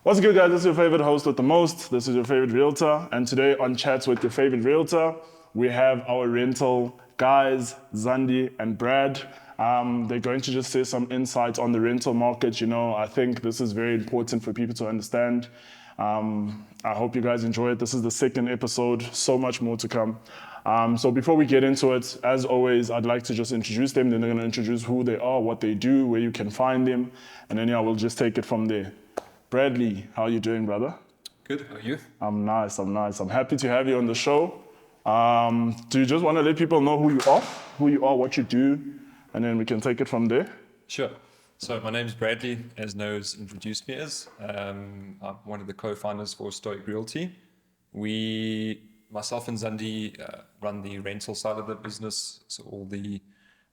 What's good, guys? This is your favorite host with the most. This is your favorite realtor. And today on Chats with your favorite realtor, we have our rental guys, Zandi and Brad. They're going to just say some insights on the rental market. You know, I think this is very important for people to understand. I hope you guys enjoy it. This is the second episode, so much more to come. So before we get into it, as always, I'd like to just introduce them. Then they're going to introduce who they are, what they do, where you can find them. And then, we'll just take it from there. Bradley, how are you doing, brother? Good, how are you? I'm nice. I'm happy to have you on the show. Do you just want to let people know who you are, what you do, and then we can take it from there? Sure. So my name is Bradley, as Noah's introduced me as. I'm one of the co-founders for Stoic Realty. Myself and Zandi run the rental side of the business, so all the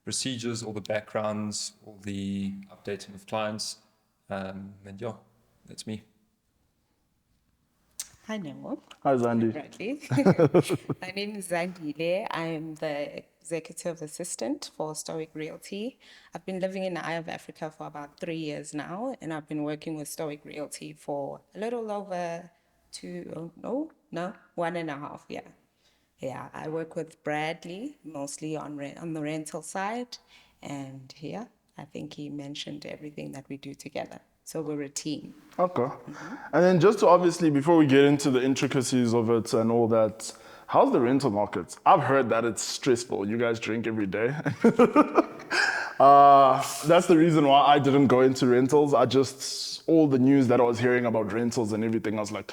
procedures, all the backgrounds, all the updating of clients, that's me. Hi, Noah. Hi, Zandi. Bradley. My name is Zandile. I'm the executive assistant for Stoic Realty. I've been living in the Eye of Africa for about 3 years now, and I've been working with Stoic Realty for a little over 1.5 years. Yeah, I work with Bradley mostly on the rental side, and I think he mentioned everything that we do together. So we're a team. Okay. And then just to obviously, before we get into the intricacies of it and all that, how's the rental market? I've heard that it's stressful. You guys drink every day. That's the reason why I didn't go into rentals. All the news that I was hearing about rentals and everything, I was like,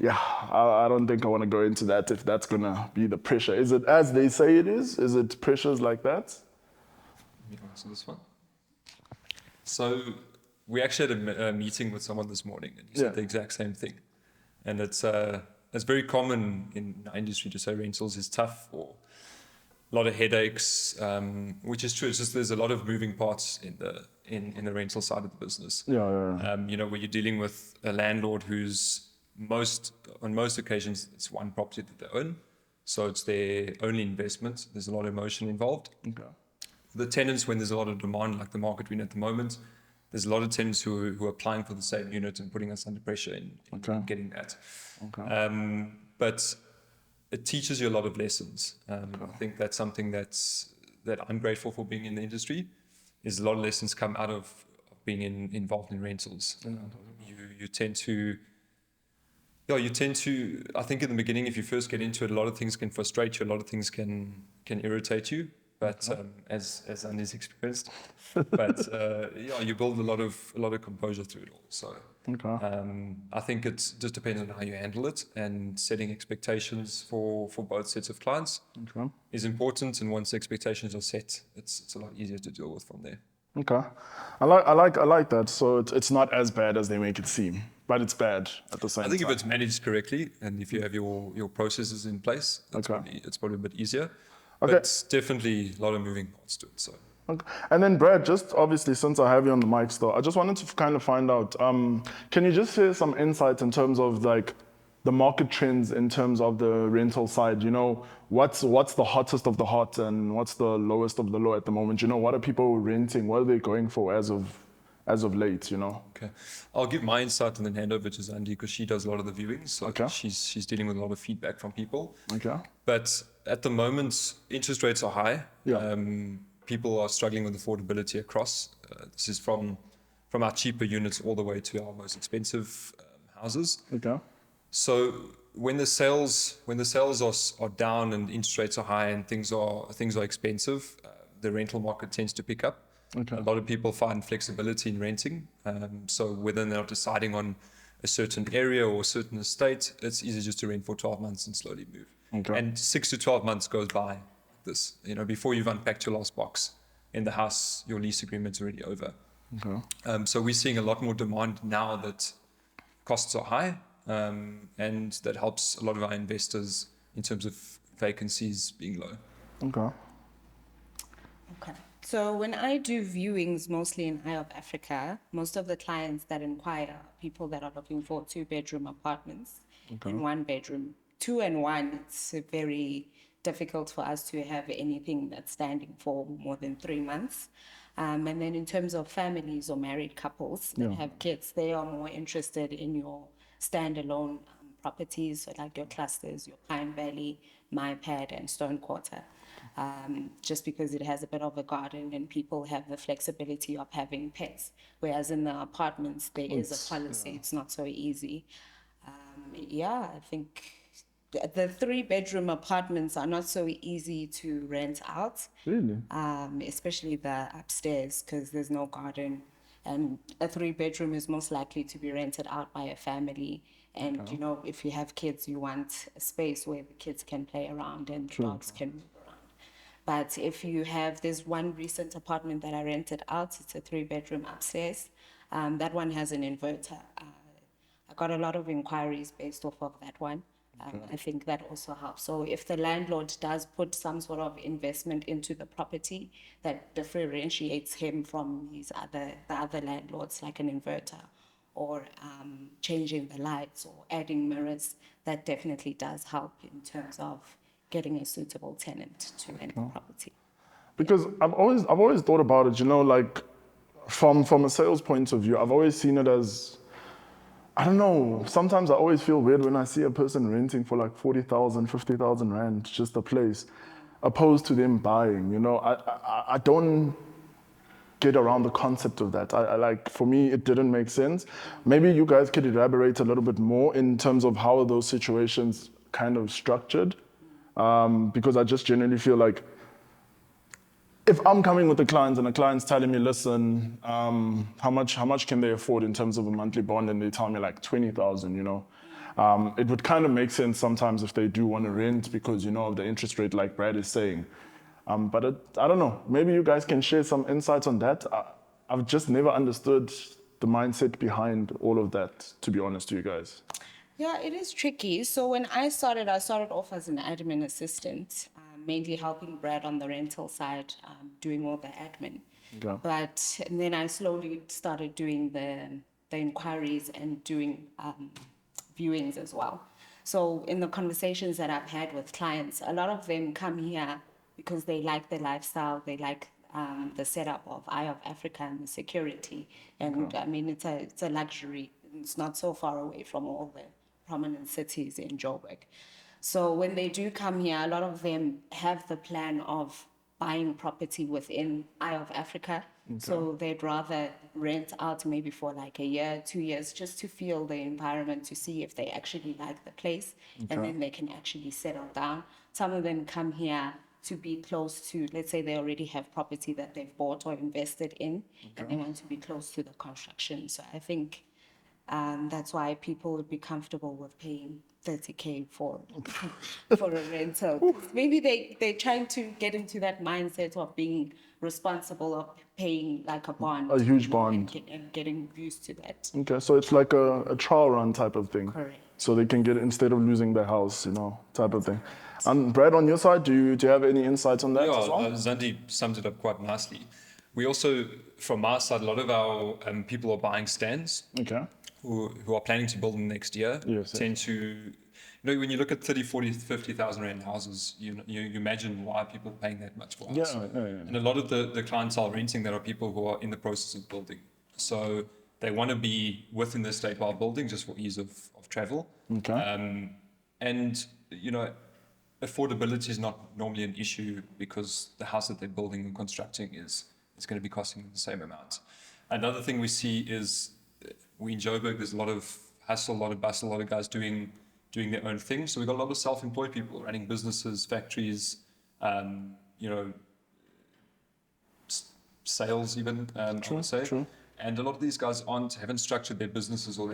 I don't think I want to go into that if that's going to be the pressure. Is it as they say it is? Is it pressures like that? Let me answer this one. So we actually had a meeting with someone this morning, and he said the exact same thing. And it's very common in our industry to say rentals is tough or a lot of headaches, which is true. It's just there's a lot of moving parts in the rental side of the business. Where you're dealing with a landlord who's on most occasions it's one property that they own, so it's their only investment. There's a lot of emotion involved. Okay. The tenants, when there's a lot of demand, like the market we're in at the moment, there's a lot of tenants who are applying for the same unit and putting us under pressure in getting that. Okay. But it teaches you a lot of lessons. I think that's something that I'm grateful for being in the industry. Is a lot of lessons come out of being involved in rentals. You tend to, I think in the beginning, if you first get into it, a lot of things can frustrate you, a lot of things can irritate you. But as Andy's experienced, you build a lot of composure through it all. So I think it just depends on how you handle it, and setting expectations for both sets of clients is important. And once expectations are set, it's a lot easier to deal with from there. Okay, I like that. So it's not as bad as they make it seem, but it's bad at the same time. I think if it's managed correctly and if you have your processes in place, it's probably a bit easier. Okay. But it's definitely a lot of moving parts to it. So. Okay. And then Brad, just obviously since I have you on the mic still, I just wanted to kind of find out, can you just share some insights in terms of like the market trends in terms of the rental side? You know, what's the hottest of the hot and what's the lowest of the low at the moment? You know, what are people renting? What are they going for as of late, you know? Okay. I'll give my insight and then hand over to Zandi because she does a lot of the viewings. So okay. She's dealing with a lot of feedback from people. Okay. But at the moment, interest rates are high. Yeah. People are struggling with affordability across. This is from our cheaper units all the way to our most expensive houses. Okay. So when the sales are down and interest rates are high and things are expensive, the rental market tends to pick up. Okay. A lot of people find flexibility in renting. So whether they're not deciding on a certain area or a certain estate, it's easy just to rent for 12 months and slowly move. Okay. And 6 to 12 months goes by like this. Before you've unpacked your last box in the house, your lease agreement's already over. Okay. So we're seeing a lot more demand now that costs are high, and that helps a lot of our investors in terms of vacancies being low. Okay. So when I do viewings, mostly in Eye of Africa, most of the clients that inquire are people that are looking for 2-bedroom apartments and 1 bedroom. 2 and 1, it's very difficult for us to have anything that's standing for more than 3 months. And then in terms of families or married couples that have kids, they are more interested in your standalone properties, so like your clusters, your Pine Valley, My Pad, and Stone Quarter. Just because it has a bit of a garden and people have the flexibility of having pets. Whereas in the apartments, there is a policy, it's not so easy. I think the 3-bedroom apartments are not so easy to rent out. Really? Especially the upstairs, because there's no garden. And a 3-bedroom is most likely to be rented out by a family. And, you know, if you have kids, you want a space where the kids can play around and the dogs can move around. But if you have, there's one recent apartment that I rented out, it's a 3-bedroom upstairs. That one has an inverter. I got a lot of inquiries based off of that one. I think that also helps. So if the landlord does put some sort of investment into the property that differentiates him from the other landlords, like an inverter or changing the lights or adding mirrors, that definitely does help in terms of getting a suitable tenant to rent the property. Because I've always thought about it, you know, like from a sales point of view, I've always seen it as, I don't know, sometimes I always feel weird when I see a person renting for like 40,000, 50,000 rand, just a place, opposed to them buying, you know. I don't get around the concept of that. I like, for me, it didn't make sense. Maybe you guys could elaborate a little bit more in terms of how those situations kind of structured. Because I just genuinely feel like if I'm coming with the clients and the client's telling me, listen, how much can they afford in terms of a monthly bond, and they tell me like 20,000, you know, it would kind of make sense sometimes if they do want to rent because, you know, of the interest rate, like Brad is saying. But I don't know, maybe you guys can share some insights on that. I've just never understood the mindset behind all of that, to be honest to you guys. Yeah, it is tricky. So when I started off as an admin assistant, mainly helping Brad on the rental side, doing all the admin. Okay. But and then I slowly started doing the inquiries and doing viewings as well. So in the conversations that I've had with clients, a lot of them come here because they like the lifestyle, they like the setup of Eye of Africa and the security. And I mean, it's a luxury. It's not so far away from all the prominent cities in Joburg. So when they do come here, a lot of them have the plan of buying property within Eye of Africa. So they'd rather rent out maybe for like a year, 2 years, just to feel the environment, to see if they actually like the place, and then they can actually settle down. Some of them come here to be close to, let's say they already have property that they've bought or invested in, and they want to be close to the construction. So I think that's why people would be comfortable with paying 30K for a rental. 'Cause maybe they're trying to get into that mindset of being responsible, of paying like a bond. A huge you know, bond. and getting used to that. Okay, so it's like a trial run type of thing. Correct. So they can get it instead of losing their house, you know, type of thing. And Brad, on your side, do you have any insights on that Yeah, as well? Zandi sums it up quite nicely. We also, from our side, a lot of our people are buying stands Okay. who are planning to build in the next year. Yes, Tend to, you know, when you look at 30, 40, 50,000 rand houses, you imagine why people are paying that much for a house. Yeah. And a lot of the clientele renting that are people who are in the process of building. So they want to be within the state while building, just for ease of travel. Okay. And, you know, affordability is not normally an issue because the house that they're building and constructing is going to be costing them the same amount. Another thing we see is we in Joburg, there's a lot of hustle, a lot of bustle, a lot of guys doing their own thing. So we've got a lot of self-employed people running businesses, factories, you know, sales even, I would say. True. And a lot of these guys haven't structured their businesses or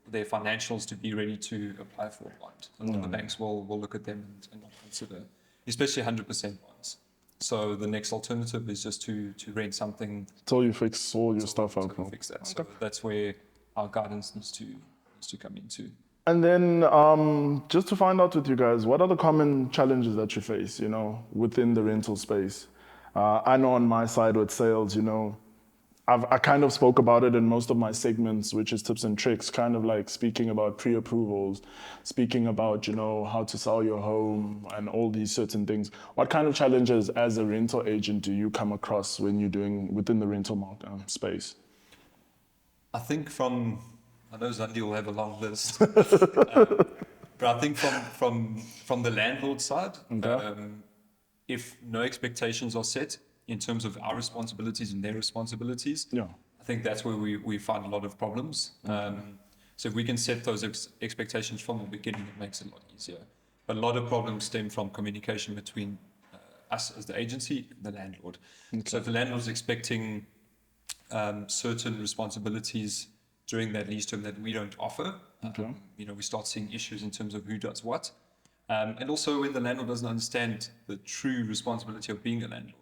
their financials to be ready to apply for a bond. A lot of the banks will look at them and not consider, especially 100% bonds. So the next alternative is just to rent something. Until you fix all your stuff up. Until we fix that. So that's where our guidance needs to come into. And then just to find out with you guys, what are the common challenges that you face, you know, within the rental space? I know on my side with sales, you know, I kind of spoke about it in most of my segments, which is tips and tricks, kind of like speaking about pre-approvals, speaking about, how to sell your home and all these certain things. What kind of challenges as a rental agent do you come across when you're doing within the rental market space? I think I know Zandile will have a long list, but I think from the landlord side, Okay. if no expectations are set in terms of our responsibilities and their responsibilities, Yeah. I think that's where we find a lot of problems. So if we can set those expectations from the beginning, it makes it a lot easier. But a lot of problems stem from communication between us as the agency and the landlord. So if the landlord is expecting certain responsibilities during that lease term that we don't offer, we start seeing issues in terms of who does what. And also when the landlord doesn't understand the true responsibility of being a landlord.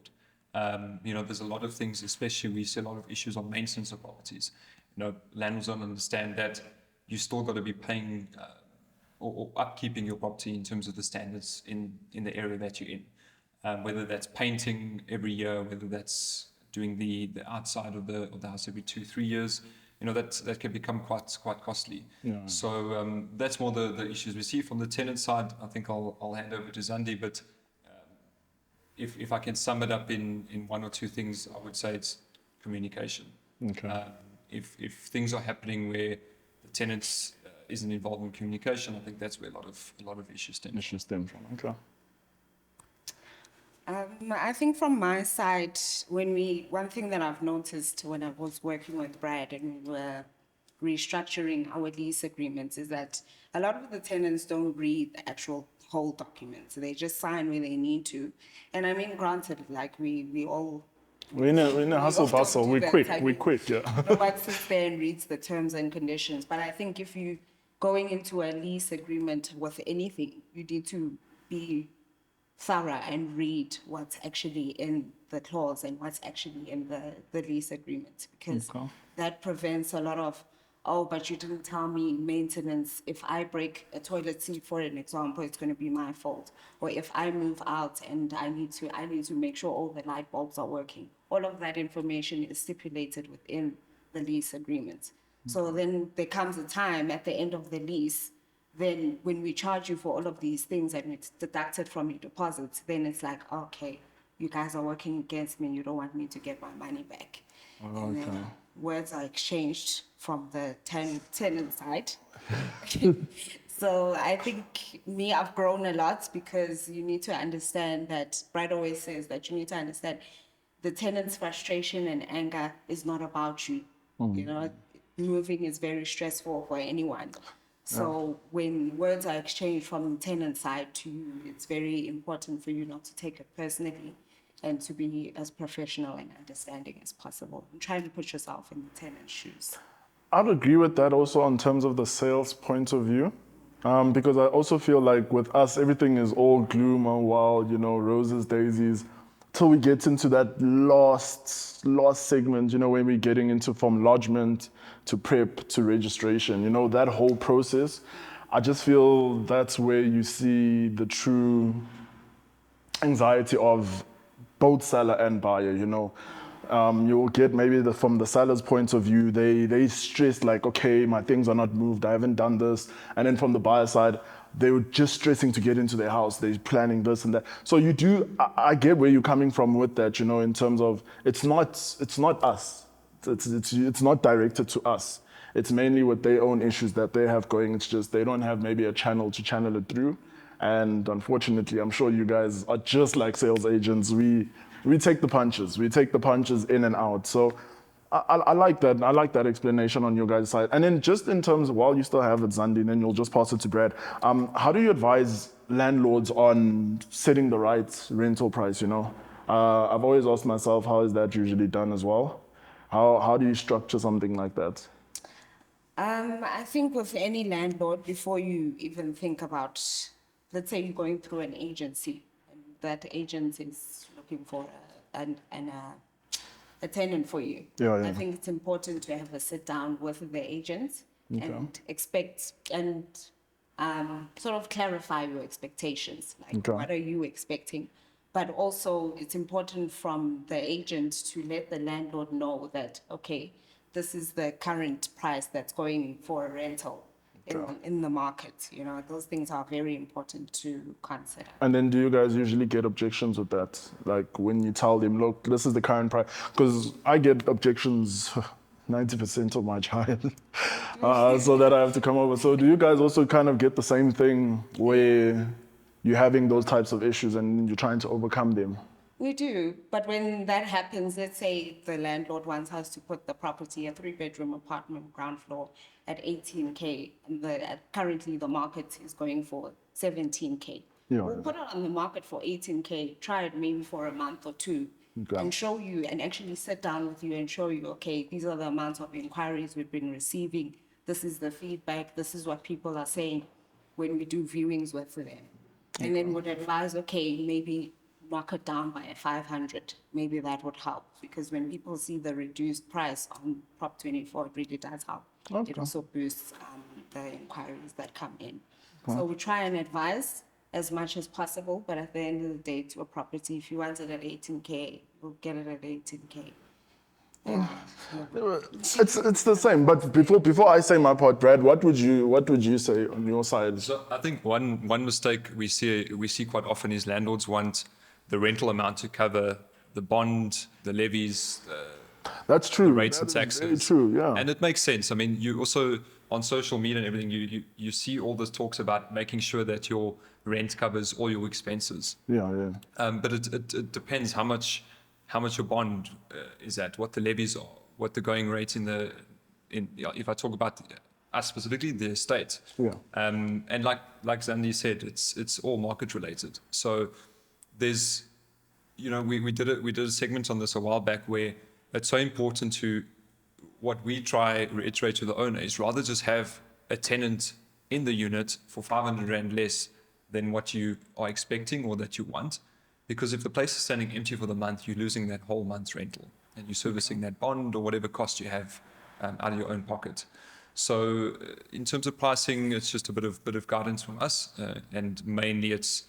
There's a lot of things, especially we see a lot of issues on maintenance of properties. Landlords don't understand that you still got to be paying or upkeeping your property in terms of the standards in the area that you're in. Whether that's painting every year, whether that's doing the outside of the house every 2-3 years, that can become quite costly. Yeah. So that's more the issues we see from the tenant side. I think I'll hand over to Zandi, but if I can sum it up in one or two things, I would say it's communication. Okay. If things are happening where the tenants isn't involved in communication, I think that's where a lot of issues stem. Issues stem from. Okay. I think from my side, one thing that I've noticed when I was working with Brad and we were restructuring our lease agreements is that a lot of the tenants don't read the actual whole documents. They just sign where they need to. And I mean, granted, like we all We're in a hustle often bustle. do We're that. quick. I We're mean, quick. Yeah. no one sits there and reads the terms and conditions. But I think if you going into a lease agreement with anything, you need to be thorough and read what's actually in the clause and what's actually in the lease agreement, because Okay. that prevents a lot of, oh, but you didn't tell me maintenance. If I break a toilet seat, for an example, it's going to be my fault. Or if I move out and I need to make sure all the light bulbs are working. All of that information is stipulated within the lease agreement. So then there comes a time at the end of the lease, then when we charge you for all of these things and it's deducted from your deposits, then it's like, okay, you guys are working against me. You don't want me to get my money back. And then words are exchanged from the tenant side. So I think I've grown a lot because you need to understand that Brad always says that you need to understand the tenant's frustration and anger is not about you. Moving is very stressful for anyone. So when words are exchanged from the tenant side to you, it's very important for you not to take it personally and to be as professional and understanding as possible and try to put yourself in the tenant's shoes. I'd agree with that also in terms of the sales point of view. Because I also feel like with us, everything is all gloom and wild, roses, daisies, till we get into that last segment, when we're getting into from lodgement to prep to registration, that whole process. I just feel that's where you see the true anxiety of both seller and buyer, You'll get maybe from the seller's point of view, they stress like, okay, my things are not moved, I haven't done this. And then from the buyer side, they were just stressing to get into their house. They're planning this and that. So I get where you're coming from with that, in terms of it's not us. It's not directed to us. It's mainly with their own issues that they have going. It's just they don't have maybe a channel to channel it through. And unfortunately, I'm sure you guys are just like sales agents. We take the punches. We take the punches in and out. So I like that. I like that explanation on your guys' side. And then just in terms of, while you still have it, Zandi, then you'll just pass it to Brad. How do you advise landlords on setting the right rental price, I've always asked myself, how is that usually done as well? How do you structure something like that? I think with any landlord, before you even think about, let's say you're going through an agency, and that agent is looking for a tenant for you. Yeah. I think it's important to have a sit down with the agent and expect and sort of clarify your expectations. Like, what are you expecting? but also it's important from the agent to let the landlord know that, okay, this is the current price that's going for a rental in the market. You know, those things are very important to consider. And then do you guys usually get objections with that? Like when you tell them, look, this is the current price? Because I get objections 90% of my child, so that I have to come over. So do you guys also kind of get the same thing where you're having those types of issues and you're trying to overcome them? We do, but when that happens, let's say the landlord wants us to put the property, a 3-bedroom apartment, ground floor, at 18K, and currently the market is going for 17K. Yeah. We'll put it on the market for 18K, try it maybe for a month or two, Okay. and show you, and actually sit down with you and show you, okay, these are the amounts of inquiries we've been receiving, this is the feedback, this is what people are saying when we do viewings with them. And then would advise, okay, maybe knock it down by 500. Maybe that would help, because when people see the reduced price on Prop 24, it really does help. Okay. It also boosts the inquiries that come in. So we try and advise as much as possible, but at the end of the day, to a property, if you want it at 18K, we'll get it at 18K. It's the same. But before I say my part, Brad, what would you say on your side? So I think one mistake we see quite often is landlords want the rental amount to cover the bond, the levies, That's true. rates and That is very taxes. true. Yeah. And it makes sense. I mean, you also on social media and everything, you see all this talks about making sure that your rent covers all your expenses. Yeah. But it depends how much your bond is at, what the levies are, what the going rates if I talk about us specifically, the estate. Yeah. And like Zandi said, it's all market related. So there's, we did a segment on this a while back where it's so important to what we try reiterate to the owner is rather just have a tenant in the unit for 500 Rand less than what you are expecting or that you want. Because if the place is standing empty for the month, you're losing that whole month's rental and you're servicing that bond or whatever cost you have out of your own pocket. So in terms of pricing, it's just a bit of guidance from us, and mainly it's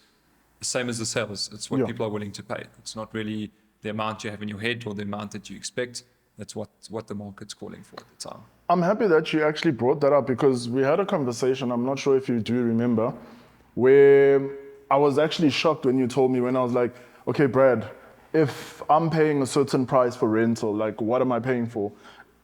the same as the sales. It's what people are willing to pay. It's not really the amount you have in your head or the amount that you expect. That's what the market's calling for at the time. I'm happy that you actually brought that up because we had a conversation, I'm not sure if you do remember, where I was actually shocked when you told me, when I was like, okay, Brad, if I'm paying a certain price for rental, like what am I paying for?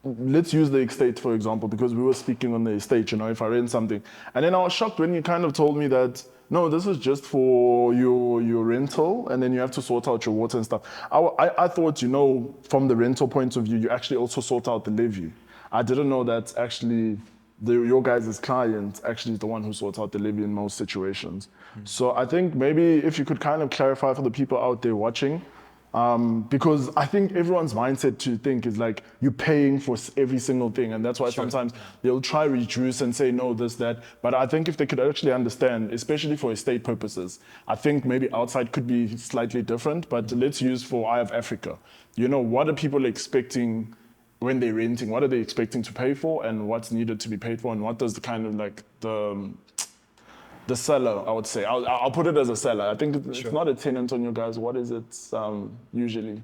Let's use the estate, for example, because we were speaking on the estate, if I rent something. And then I was shocked when you kind of told me that, no, this is just for your rental, and then you have to sort out your water and stuff. I thought, from the rental point of view, you actually also sort out the levy. I didn't know that actually your guys' client actually is the one who sorts out the levy in most situations. So I think maybe if you could kind of clarify for the people out there watching, because I think everyone's mindset to think is like you're paying for every single thing, and that's why sometimes they'll try reduce and say no, this, that. But I think if they could actually understand, especially for estate purposes, I think maybe outside could be slightly different. But let's use for Eye of Africa. What are people expecting when they're renting? What are they expecting to pay for, and what's needed to be paid for, and what does the kind of like the seller, I would say. I'll put it as a seller. I think it's not a tenant on you guys. What is it usually?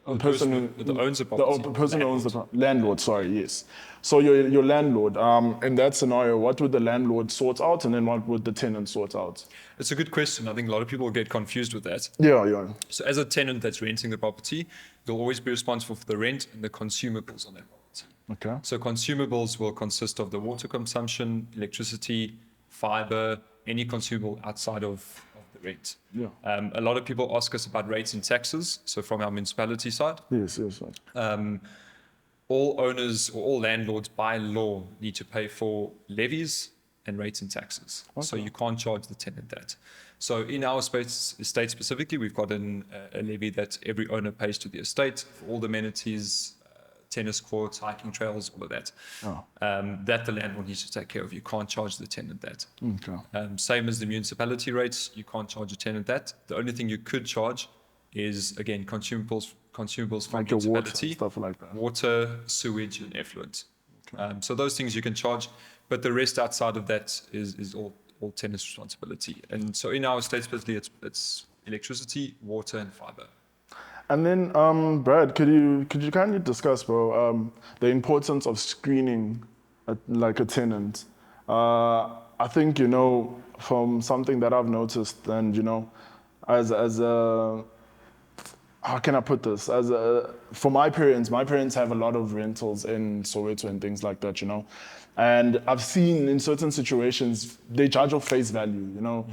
The person who owns the property. The person who owns the property. Landlord, sorry, yes. So your landlord, in that scenario, what would the landlord sort out, and then what would the tenant sort out? It's a good question. I think a lot of people get confused with that. Yeah. So as a tenant that's renting the property, you'll always be responsible for the rent and the consumables on that property. Okay. So consumables will consist of the water consumption, electricity, fiber, any consumable outside of the rent. Yeah. A lot of people ask us about rates and taxes. So from our municipality side, Yes. all owners or all landlords by law need to pay for levies and rates and taxes. Okay. So you can't charge the tenant that. So in our estate specifically, we've got a levy that every owner pays to the estate for all the amenities, tennis courts, hiking trails, all of that. That the landlord needs to take care of. You can't charge the tenant that. Okay. Same as the municipality rates, you can't charge a tenant that. The only thing you could charge is, again, consumables from like municipality, water, stuff like that. Water, sewage, and effluent. Okay. So those things you can charge, but the rest outside of that is all tenant's responsibility. And so in our estate, specifically, electricity, water, and fiber. And then, Brad, could you kindly discuss, bro, the importance of screening like a tenant? I think, from something that I've noticed, and as a how can I put this? For my parents have a lot of rentals in Soweto and things like that, And I've seen in certain situations they judge off face value.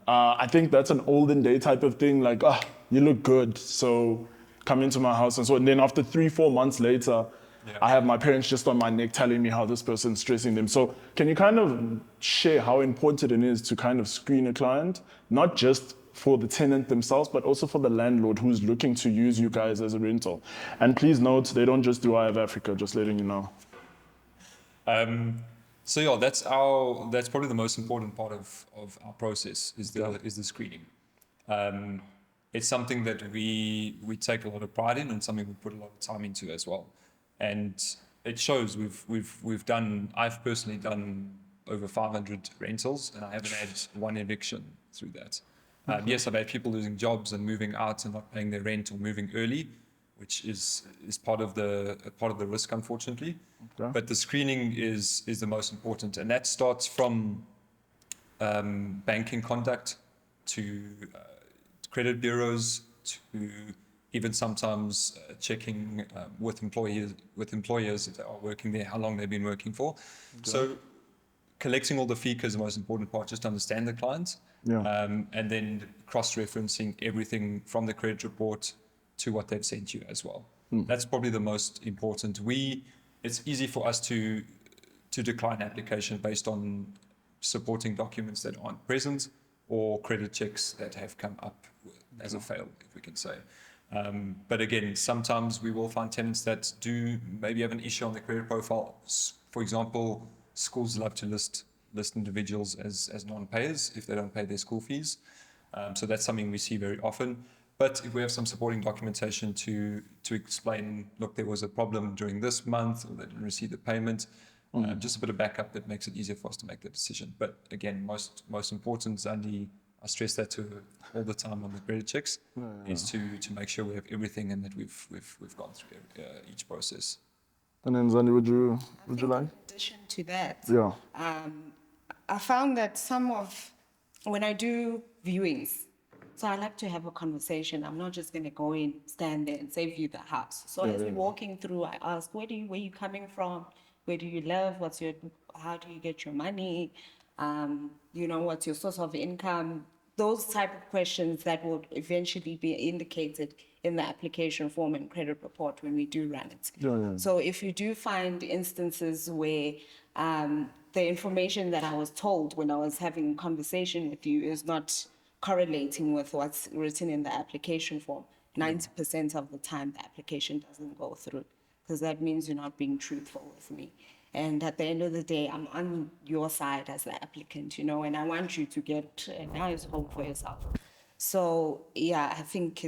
I think that's an olden day type of thing. Like, you look good, so come into my house and so. And then after 3-4 months later, I have my parents just on my neck telling me how this person's stressing them. So can you kind of share how important it is to kind of screen a client, not just for the tenant themselves, but also for the landlord who's looking to use you guys as a rental? And please note, they don't just do Eye of Africa, just letting you know. So yeah, that's probably the most important part of our process is the screening. It's something that we take a lot of pride in and something we put a lot of time into as well. And it shows. I've personally done over 500 rentals, and I haven't had one eviction through that. Yes, I've had people losing jobs and moving out and not paying their rent or moving early, which is part of the risk, unfortunately. Okay. But the screening is the most important, and that starts from banking conduct to credit bureaus to even sometimes checking with employers if they are working there, how long they've been working for. Okay. So collecting all the fee is the most important part, just to understand the client. Yeah. And then cross-referencing everything from the credit report to what they've sent you as well. That's probably the most important. It's easy for us to decline application based on supporting documents that aren't present or credit checks that have come up as a fail, if we can say. But again, sometimes we will find tenants that do maybe have an issue on the credit profile. For example, schools love to list individuals as non-payers if they don't pay their school fees. So that's something we see very often. But if we have some supporting documentation to explain, look, there was a problem during this month, or they didn't receive the payment, just a bit of backup that makes it easier for us to make the decision. But again, most important, Zandi, I stress that to all the time on the credit checks, is to make sure we have everything and that we've gone through each process. And then Zandi, would you like? In addition to that, Yeah. I found that when I do viewings, so I like to have a conversation. I'm not just going to go in, stand there and say, view the house. So as we're walking through, I ask, where you coming from? Where do you live? How do you get your money? What's your source of income? Those type of questions that will eventually be indicated in the application form and credit report when we do run it. So if you do find instances where the information that I was told when I was having a conversation with you is not correlating with what's written in the application form, 90% of the time the application doesn't go through, because that means you're not being truthful with me. And at the end of the day, I'm on your side as the applicant, and I want you to get a nice home for yourself. So yeah, I think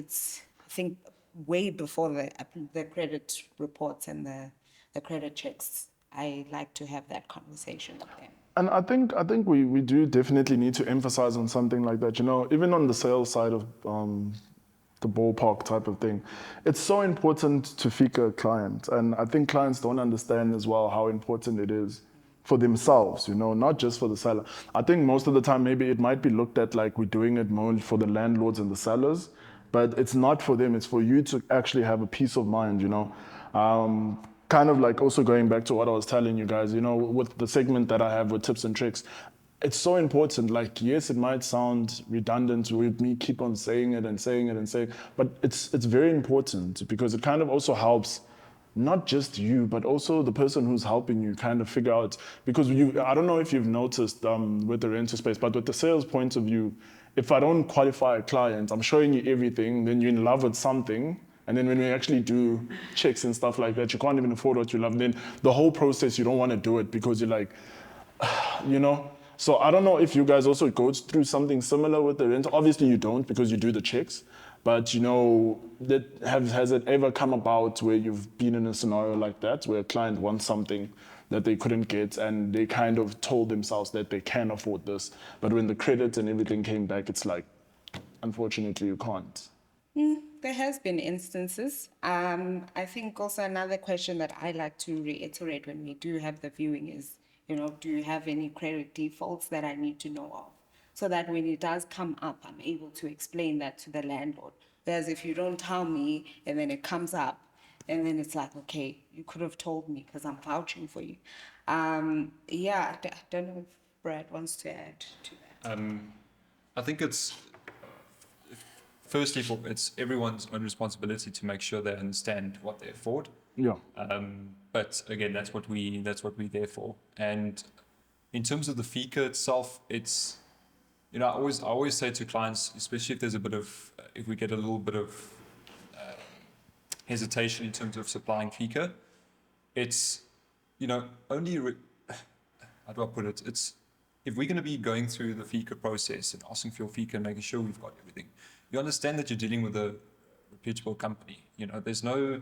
way before the credit reports and the credit checks, I like to have that conversation with them. And I think we do definitely need to emphasize on something like that. Even on the sales side of the ballpark type of thing, it's so important to fika a client. And I think clients don't understand as well how important it is for themselves, not just for the seller. I think most of the time maybe it might be looked at like we're doing it more for the landlords and the sellers, but it's not for them. It's for you to actually have a peace of mind, kind of like also going back to what I was telling you guys, with the segment that I have with tips and tricks, it's so important. Like, yes, it might sound redundant with me keep on saying it and saying it and saying, but it's very important because it kind of also helps not just you, but also the person who's helping you kind of figure out, because I don't know if you've noticed with the rental space, but with the sales point of view, if I don't qualify a client, I'm showing you everything, then you're in love with something. And then when we actually do checks and stuff like that, you can't even afford what you love. And then the whole process, you don't want to do it because you're like, So I don't know if you guys also go through something similar with the rental. Obviously you don't because you do the checks. But, has it ever come about where you've been in a scenario like that, where a client wants something that they couldn't get and they kind of told themselves that they can afford this. But when the credit and everything came back, it's like, unfortunately you can't? There has been instances. I think also another question that I like to reiterate when we do have the viewing is, do you have any credit defaults that I need to know of? So that when it does come up, I'm able to explain that to the landlord. Whereas if you don't tell me and then it comes up, and then it's like, okay, you could have told me because I'm vouching for you. Yeah, I don't know if Brad wants to add to that. I think it's firstly it's everyone's own responsibility to make sure they understand what they afford. Yeah. But again, that's what we're there for. And in terms of the FICA itself, it's I always say to clients, especially if there's if we get a little bit of hesitation in terms of supplying FICA, it's only how do I put it? It's if we're going to be going through the FICA process and asking for your FICA and making sure we've got everything, you understand that you're dealing with a reputable company. There's no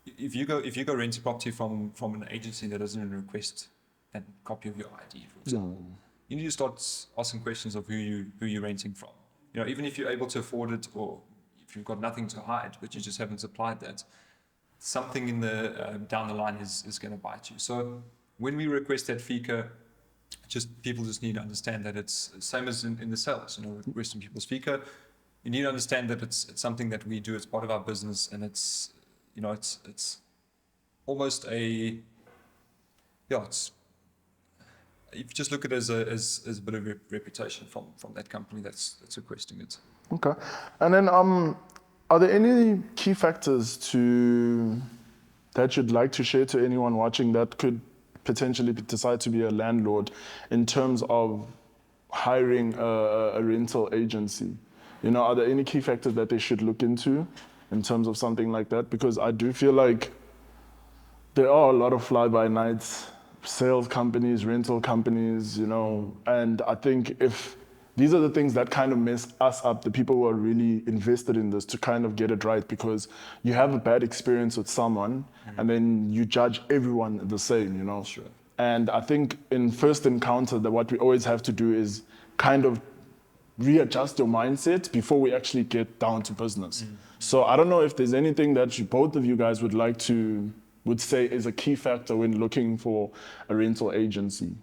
if you go rent a property from an agency that doesn't request a copy of your ID, for example, you need to start asking questions of who you're renting from. Even if you're able to afford it, or if you've got nothing to hide, but you just haven't supplied that, something in the down the line is going to bite you. So when we request that FICA, people just need to understand that it's the same as in the sales. Requesting people's FICA, you need to understand that it's something that we do as part of our business, and it's almost it's if you just look at it as a bit of reputation from that company that's requesting it. Okay. And then are there any key factors that you'd like to share to anyone watching that could potentially decide to be a landlord in terms of hiring a rental agency? Are there any key factors that they should look into in terms of something like that? Because I do feel like there are a lot of fly-by-nights sales companies, rental companies, and I think if these are the things that kind of mess us up, the people who are really invested in this, to kind of get it right, because you have a bad experience with someone and then you judge everyone the same, Sure. And I think in first encounter, that what we always have to do is kind of readjust your mindset before we actually get down to business. So I don't know if there's anything that both of you guys would say is a key factor when looking for a rental agency.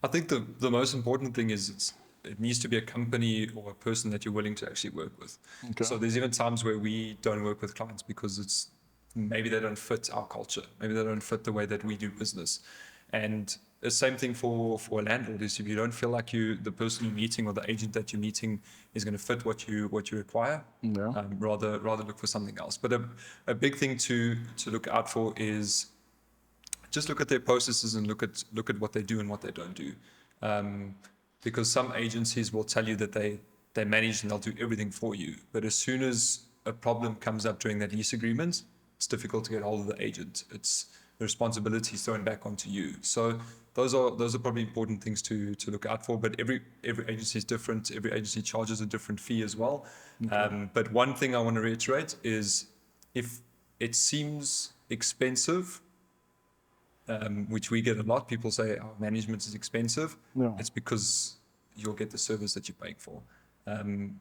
I think the most important thing is it needs to be a company or a person that you're willing to actually work with. Okay. So there's even times where we don't work with clients because maybe they don't fit our culture, maybe they don't fit the way that we do business. And the same thing for a landlord is, if you don't feel like the person you're meeting or the agent that you're meeting is going to fit what you require, rather look for something else. But a big thing to look out for is just look at their processes and look at what they do and what they don't do. Because some agencies will tell you that they manage and they'll do everything for you, but as soon as a problem comes up during that lease agreement, it's difficult to get hold of the agent. The responsibility is thrown back onto you. So those are probably important things to look out for. But every agency is different. Every agency charges a different fee as well. Okay. But one thing I want to reiterate is, if it seems expensive, which we get a lot, people say our management is expensive. No. It's because you'll get the service that you're paying for.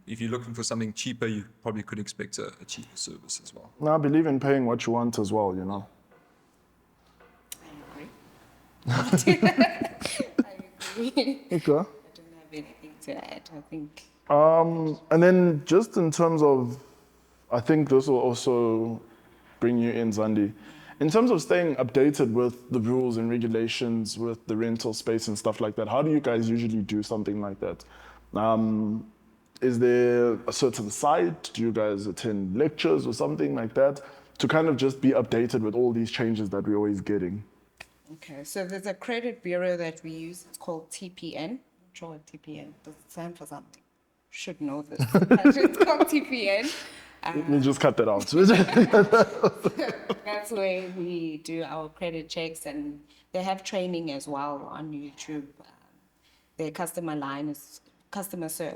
If you're looking for something cheaper, you probably could expect a cheaper service as well. No, I believe in paying what you want as well, I agree. Okay. I don't have anything to add, I think. And then just in terms of, I think this will also bring you in, Zandi. In terms of staying updated with the rules and regulations with the rental space and stuff like that, how do you guys usually do something like that? Is there a certain site? Do you guys attend lectures or something like that to kind of just be updated with all these changes that we're always getting? Okay, so there's a credit bureau that we use. It's called TPN. I'm not sure what TPN does. It stand for something. Should know this. It's called TPN. Let me just cut that out. That's where we do our credit checks, and they have training as well on YouTube. Their customer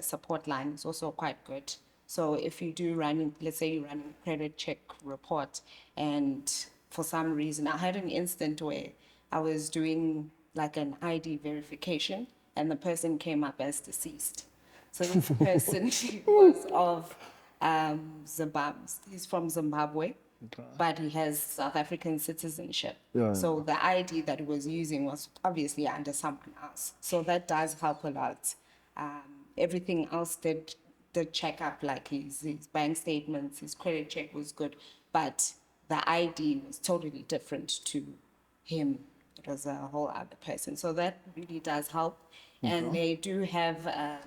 support line is also quite good. So if you do let's say you run a credit check report, and for some reason, I had an instant where I was doing like an ID verification and the person came up as deceased. So this person was of Zimbabwe. He's from Zimbabwe, but he has South African citizenship. Yeah. So the ID that he was using was obviously under someone else. So that does help a lot. Everything else did check up, like his bank statements, his credit check was good, but the ID was totally different to him. It was a whole other person. So that really does help. And they do have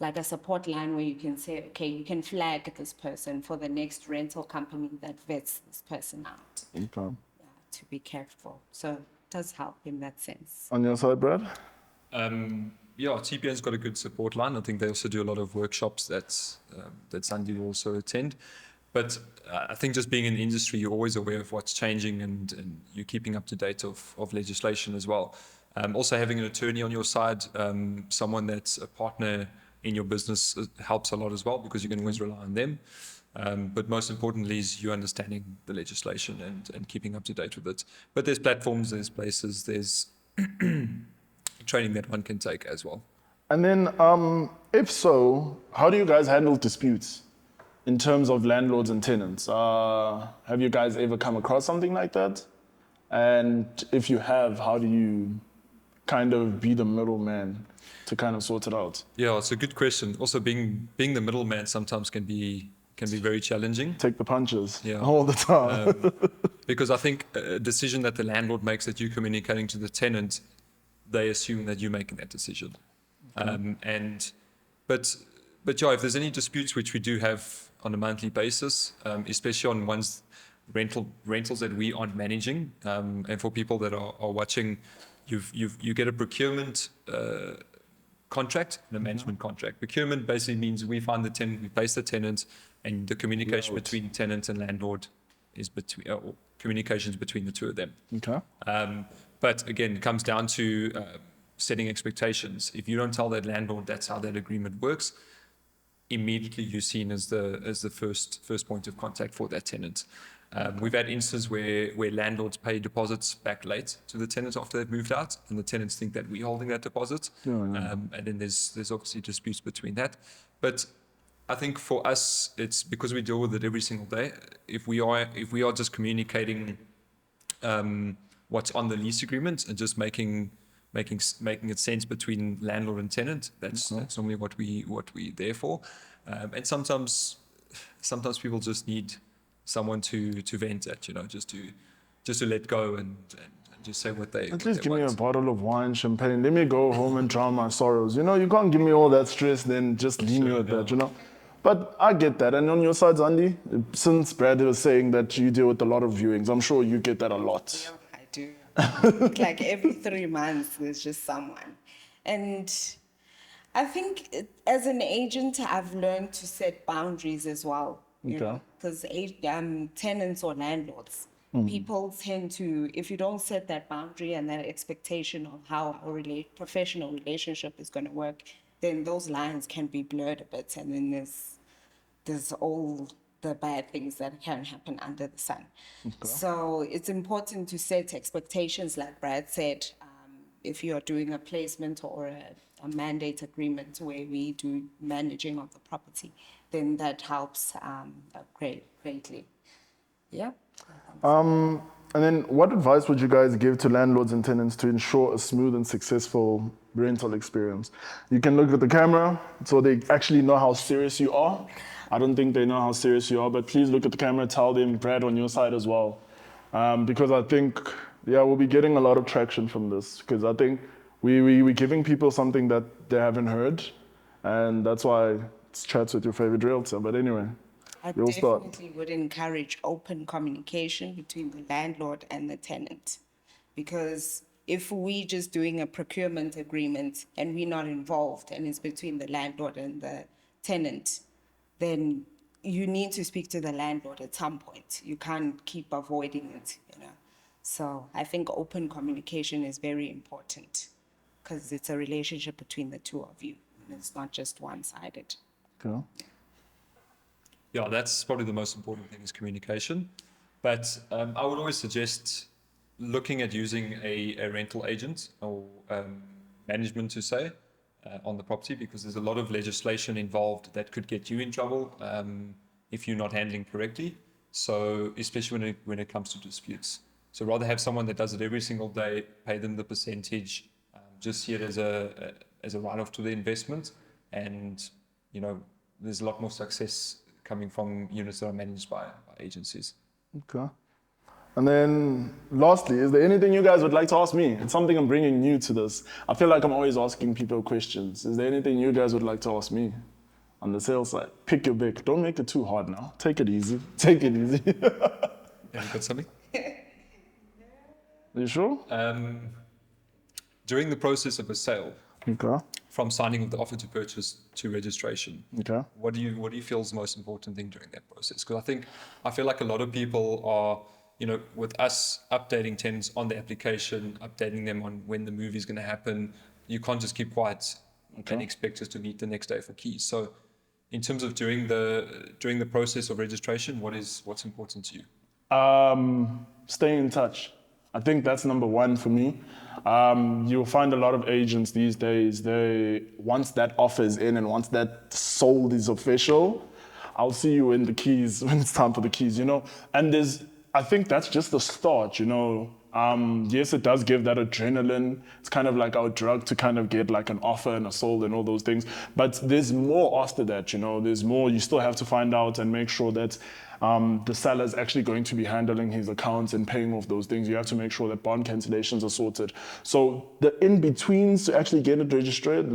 like a support line where you can say, okay, you can flag this person for the next rental company that vets this person out. Okay. Yeah, to be careful. So it does help in that sense. On your side, Brad? Yeah, TPN's got a good support line. I think they also do a lot of workshops that Zandile also attend. But I think just being in the industry, you're always aware of what's changing and you're keeping up to date of legislation as well. Also having an attorney on your side, someone that's a partner in your business helps a lot as well, because you can always rely on them. But most importantly is you understanding the legislation and keeping up to date with it. But there's platforms, there's places, there's training that one can take as well. And then, if so, how do you guys handle disputes in terms of landlords and tenants? Have you guys ever come across something like that? And if you have, how do you kind of be the middleman to kind of sort it out? Yeah, it's a good question. Also, being the middleman sometimes can be very challenging. Take the punches Yeah. all the time. Because I think a decision that the landlord makes that you're communicating to the tenant, they assume that you're making that decision. But yeah, if there's any disputes, which we do have on a monthly basis, especially on rentals that we aren't managing, and for people that are watching, you get a procurement contract and a management contract. Procurement basically means we find the tenant, we place the tenant, and the communication between tenant and landlord is communications between the two of them. Okay. But again, it comes down to setting expectations. If you don't tell that landlord that's how that agreement works, immediately you're seen as the first point of contact for that tenant. We've had instances where landlords pay deposits back late to the tenants after they've moved out, and the tenants think that we're holding that deposit. And then there's obviously disputes between that. But I think for us, it's because we deal with it every single day. If we are just communicating what's on the lease agreement and just making it sense between landlord and tenant, that's normally what we're there for. And sometimes people just need someone to vent at, just to let go and just say what they At least give me a bottle of wine, champagne. Let me go home and drown my sorrows. You can't give me all that stress, then just leave me with that, But I get that. And on your side, Zandi, since Brad was saying that you deal with a lot of viewings, I'm sure you get that a lot. Yeah, I do. Like every 3 months, there's just someone. And I think as an agent, I've learned to set boundaries as well. Because tenants or landlords, people tend to, if you don't set that boundary and that expectation of how a professional relationship is going to work, then those lines can be blurred a bit, and then there's all the bad things that can happen under the sun. So it's important to set expectations, like Brad said. If you are doing a placement or a mandate agreement where we do managing of the property, then that helps greatly. Yeah. And then what advice would you guys give to landlords and tenants to ensure a smooth and successful rental experience? You can look at the camera so they actually know how serious you are. I don't think they know how serious you are, but please look at the camera, tell them, Brad, on your side as well. Because I think, we'll be getting a lot of traction from this, because I think we're giving people something that they haven't heard, and that's why it's Chats with Your Favorite Realtor. But anyway, I you'll start. definitely would encourage open communication between the landlord and the tenant, because if we just doing a procurement agreement and we're not involved and it's between the landlord and the tenant, then you need to speak to the landlord at some point. You can't keep avoiding it, So I think open communication is very important, because it's a relationship between the two of you. And it's not just one-sided. Okay. Yeah, that's probably the most important thing, is communication. But I would always suggest looking at using a rental agent or management to say, on the property, because there's a lot of legislation involved that could get you in trouble if you're not handling correctly. So especially when it comes to disputes. So rather have someone that does it every single day, pay them the percentage, just see it as a write-off to the investment, and there's a lot more success coming from units that are managed by agencies. Okay. And then lastly, is there anything you guys would like to ask me? It's something I'm bringing new to this. I feel like I'm always asking people questions. Is there anything you guys would like to ask me on the sales side? Pick your pick. Don't make it too hard now. Take it easy. Take it easy. Have you got something? Are you sure? During the process of a sale, Okay. from signing of the offer to purchase to registration, Okay. what do you feel is the most important thing during that process? Because I feel like a lot of people are, with us updating tenants on the application, updating them on when the move is going to happen, you can't just keep quiet and expect us to meet the next day for keys. So in terms of during the process of registration, what's important to you? Stay in touch. I think that's number one for me. You'll find a lot of agents these days, once that offer is in and once that sold is official, I'll see you in the keys when it's time for the keys, And I think that's just the start, Yes, it does give that adrenaline. It's kind of like our drug to kind of get like an offer and a sold and all those things. But there's more after that, There's more. You still have to find out and make sure that the seller is actually going to be handling his accounts and paying off those things. You have to make sure that bond cancellations are sorted. So the in-betweens to actually get it registered,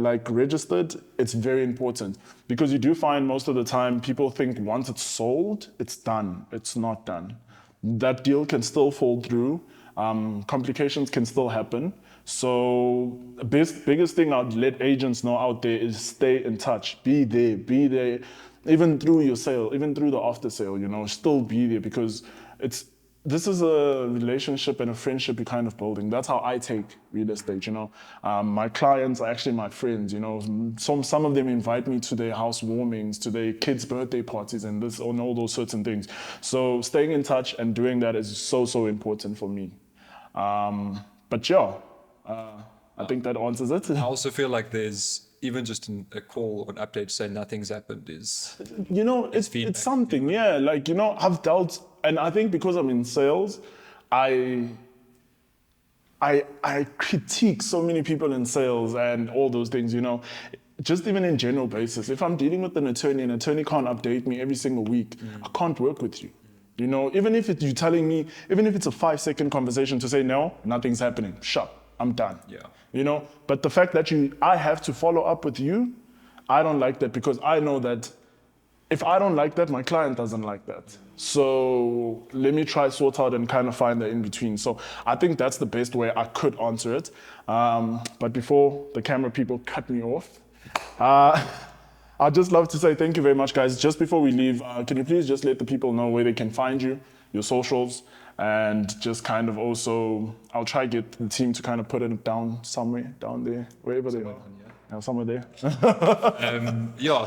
it's very important. Because you do find most of the time people think once it's sold, it's done. It's not done. That deal can still fall through. Complications can still happen. So the biggest thing I'd let agents know out there is stay in touch. Be there. Even through your sale, even through the after sale, still be there, because this is a relationship and a friendship you're kind of building. That's how I take real estate, My clients are actually my friends, Some of them invite me to their house warmings, to their kids' birthday parties and all those certain things. So staying in touch and doing that is so important for me. But yeah, I think that answers it. I also feel like there's even just a call or an update to say nothing's happened is... It's something, yeah. I've dealt, and I think because I'm in sales, I critique so many people in sales and all those things, Just even in general basis. If I'm dealing with an attorney can't update me every single week, I can't work with you. Even if you're telling me, even if it's a 5-second conversation to say, no, nothing's happening, shut, I'm done. Yeah. But the fact that I have to follow up with you, I don't like that, because I know that if I don't like that, my client doesn't like that. So let me try sort out and kind of find the in-between. So I think that's the best way I could answer it. But before the camera people cut me off, I'd just love to say thank you very much, guys. Just before we leave, can you please just let the people know where they can find you, your socials, and just kind of also, I'll try to get the team to kind of put it down somewhere, down there, wherever they are. Yeah, somewhere there.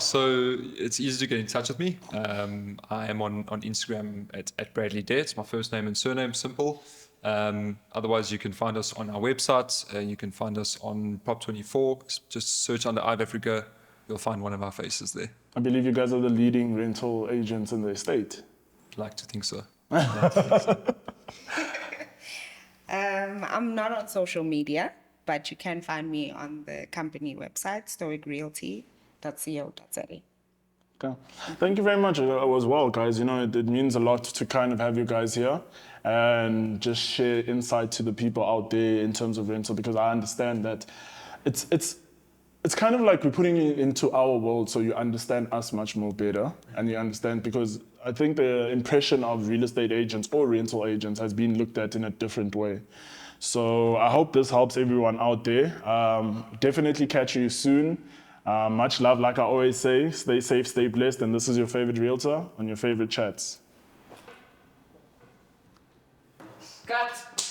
So it's easy to get in touch with me. I am on Instagram at Bradley Dare. It's my first name and surname, simple. Otherwise, you can find us on our website. You can find us on Prop24. Just search under Ive Africa. You'll find one of our faces there. I believe you guys are the leading rental agents in the estate. I'd like to think so. I'm not on social media, but you can find me on the company website, stoicrealty.co.za. Okay. Thank you very much as well, guys. It means a lot to kind of have you guys here and just share insight to the people out there in terms of rental, because I understand that it's kind of like we're putting you into our world so you understand us much more better, and you understand, because I think the impression of real estate agents or rental agents has been looked at in a different way. So I hope this helps everyone out there. Definitely catch you soon. Much love, like I always say. Stay safe, stay blessed, and this is your favorite realtor on your favorite chats. Cut.